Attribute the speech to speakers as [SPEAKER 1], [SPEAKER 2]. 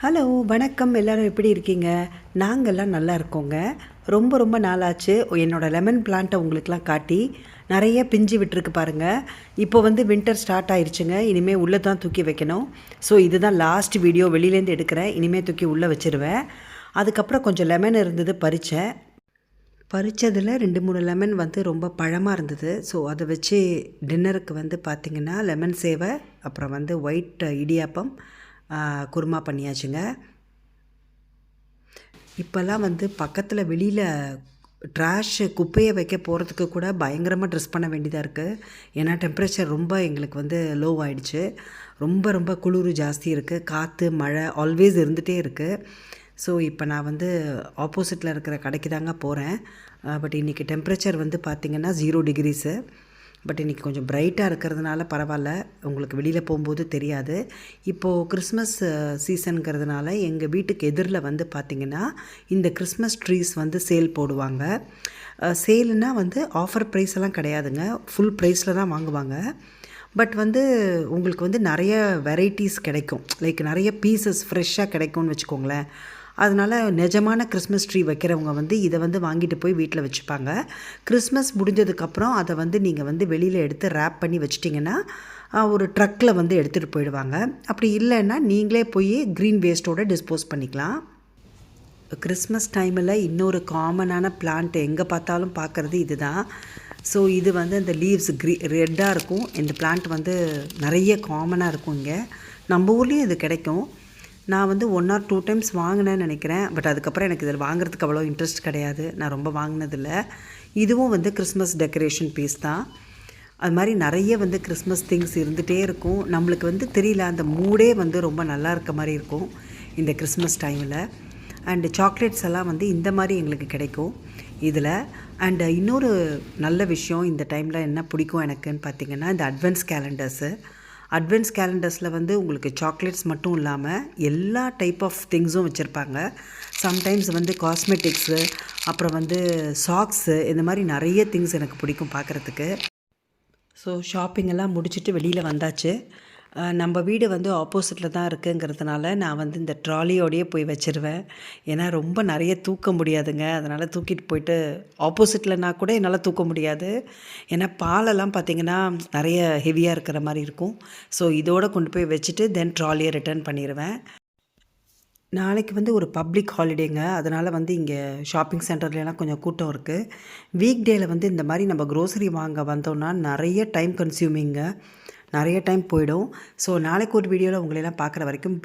[SPEAKER 1] Hello வணக்கம். எல்லோரும் எப்படி இருக்கீங்க? நாங்கள்லாம் நல்லா இருக்கோங்க. ரொம்ப ரொம்ப நாளாச்சு என்னோடய லெமன் பிளான்ட்டை உங்களுக்கெலாம் காட்டி. நிறைய பிஞ்சு விட்டுருக்கு பாருங்கள். இப்போ வந்து வின்டர் ஸ்டார்ட் ஆயிடுச்சுங்க. இனிமேல் உள்ளே தான் தூக்கி வைக்கணும். ஸோ இதுதான் லாஸ்ட் வீடியோ, வெளியிலேருந்து எடுக்கிறேன். இனிமேல் தூக்கி உள்ளே வச்சுருவேன். அதுக்கப்புறம் கொஞ்சம் லெமன் இருந்தது, பறித்தேன். பறித்ததில் 2-3 லெமன் வந்து ரொம்ப பழமாக இருந்தது. ஸோ அதை வச்சு டின்னருக்கு வந்து பார்த்திங்கன்னா லெமன் சேவை, அப்புறம் வந்து ஒயிட் இடியாப்பம், குருமா பண்ணியாச்சுங்க. இப்போல்லாம் வந்து பக்கத்தில் வெளியில் ட்ராஷு குப்பையை வைக்க போகிறதுக்கு கூட பயங்கரமாக ட்ரெஸ் பண்ண வேண்டியதாக இருக்குது. ஏன்னா டெம்பரேச்சர் ரொம்ப எங்களுக்கு வந்து லோ ஆகிடுச்சு. ரொம்ப ரொம்ப குளிர் ஜாஸ்தி இருக்குது. காற்று மழை ஆல்வேஸ் இருந்துகிட்டே இருக்குது. ஸோ இப்போ நான் வந்து ஆப்போசிட்டில் இருக்கிற கடைக்கு தாங்க போகிறேன். பட் இன்றைக்கி டெம்பரேச்சர் வந்து பார்த்திங்கன்னா 0 டிகிரிஸு. பட் இன்றைக்கி கொஞ்சம் பிரைட்டாக இருக்கிறதுனால பரவாயில்ல, உங்களுக்கு வெளியில் போகும்போது தெரியாது. இப்போது கிறிஸ்மஸ் சீசனுங்கிறதுனால எங்கள் வீட்டுக்கு எதிரில் வந்து பார்த்திங்கன்னா இந்த கிறிஸ்மஸ் ட்ரீஸ் வந்து சேல் போடுவாங்க. சேலுனால் வந்து ஆஃபர் ப்ரைஸ் எல்லாம் கிடையாதுங்க, ஃபுல் ப்ரைஸில் தான் வாங்குவாங்க. பட் வந்து உங்களுக்கு வந்து நிறைய வெரைட்டிஸ் கிடைக்கும், லைக் நிறைய பீசஸ் ஃப்ரெஷ்ஷாக கிடைக்கும்னு வச்சுக்கோங்களேன். அதனால் நிஜமான கிறிஸ்மஸ் ட்ரீ வைக்கிறவங்க வந்து இதை வந்து வாங்கிட்டு போய் வீட்டில் வச்சுப்பாங்க. கிறிஸ்மஸ் முடிஞ்சதுக்கப்புறம் அதை வந்து நீங்கள் வந்து வெளியில் எடுத்து ரேப் பண்ணி வச்சிட்டிங்கன்னா ஒரு ட்ரக்கில் வந்து எடுத்துகிட்டு போயிடுவாங்க. அப்படி இல்லைன்னா நீங்களே போய் க்ரீன் வேஸ்ட்டோடு டிஸ்போஸ் பண்ணிக்கலாம். கிறிஸ்மஸ் டைமில் இன்னொரு காமனான பிளான்ட் எங்கே பார்த்தாலும் பார்க்குறது இது தான். ஸோ இது வந்து அந்த லீவ்ஸ் ரெட்டாக இருக்கும். இந்த பிளான்ட் வந்து நிறைய காமனாக இருக்கும். இங்கே நம்ம ஊர்லேயும் இது கிடைக்கும். நான் வந்து 1 or 2 டைம்ஸ் வாங்கினேன்னு நினைக்கிறேன். பட் அதுக்கப்புறம் எனக்கு இதில் வாங்குறதுக்கு அவ்வளோ இன்ட்ரெஸ்ட் கிடையாது. நான் ரொம்ப வாங்கினதில்லை. இதுவும் வந்து கிறிஸ்மஸ் டெக்கரேஷன் பீஸ் தான். அது மாதிரி நிறைய வந்து கிறிஸ்மஸ் திங்ஸ் இருந்துகிட்டே இருக்கும். நம்மளுக்கு வந்து தெரியல, அந்த மூடே வந்து ரொம்ப நல்லா இருக்க மாதிரி இருக்கும் இந்த கிறிஸ்மஸ் டைமில். அண்டு சாக்லேட்ஸ் எல்லாம் வந்து இந்த மாதிரி எங்களுக்கு கிடைக்கும் இதில். அண்டு இன்னொரு நல்ல விஷயம் இந்த டைமில் என்ன பிடிக்கும் எனக்குன்னு பார்த்திங்கன்னா, இந்த அட்வென்ட்ஸ் கேலண்டர்ஸில் வந்து உங்களுக்கு சாக்லேட்ஸ் மட்டும் இல்லாமல் எல்லா டைப் ஆஃப் திங்ஸும் வச்சுருப்பாங்க. சம்டைம்ஸ் வந்து காஸ்மெட்டிக்ஸு, அப்புறம் வந்து சாக்ஸு, இந்த மாதிரி நிறைய திங்ஸ் எனக்கு பிடிக்கும் பார்க்குறதுக்கு. ஸோ ஷாப்பிங்கெல்லாம் முடிச்சுட்டு வெளியில் வந்தாச்சு. நம்ம வீடு வந்து ஆப்போசிட்டில் தான் இருக்குங்கிறதுனால நான் வந்து இந்த ட்ராலியோடையே போய் வச்சுருவேன். ஏன்னா ரொம்ப நிறைய தூக்க முடியாதுங்க. அதனால் தூக்கிட்டு போயிட்டு ஆப்போசிட்லனா கூட என்னால் தூக்க முடியாது. ஏன்னா பாலெல்லாம் பார்த்திங்கன்னா நிறைய ஹெவியாக இருக்கிற மாதிரி இருக்கும். ஸோ இதோடு கொண்டு போய் வச்சுட்டு தென் ட்ராலியை ரிட்டர்ன் பண்ணிடுவேன். நாளைக்கு வந்து ஒரு பப்ளிக் ஹாலிடேங்க. அதனால் வந்து இங்கே ஷாப்பிங் சென்டர்லாம் கொஞ்சம் கூட்டம் இருக்குது. வீக் டேயில் வந்து இந்த மாதிரி நம்ம க்ரோசரி வாங்க வந்தோம்னா நிறைய டைம் கன்சியூமிங்க, நிறைய டைம் போயிடும். ஸோ நாளைக்கு ஒரு வீடியோவில் உங்களெல்லாம் பார்க்குற வரைக்கும்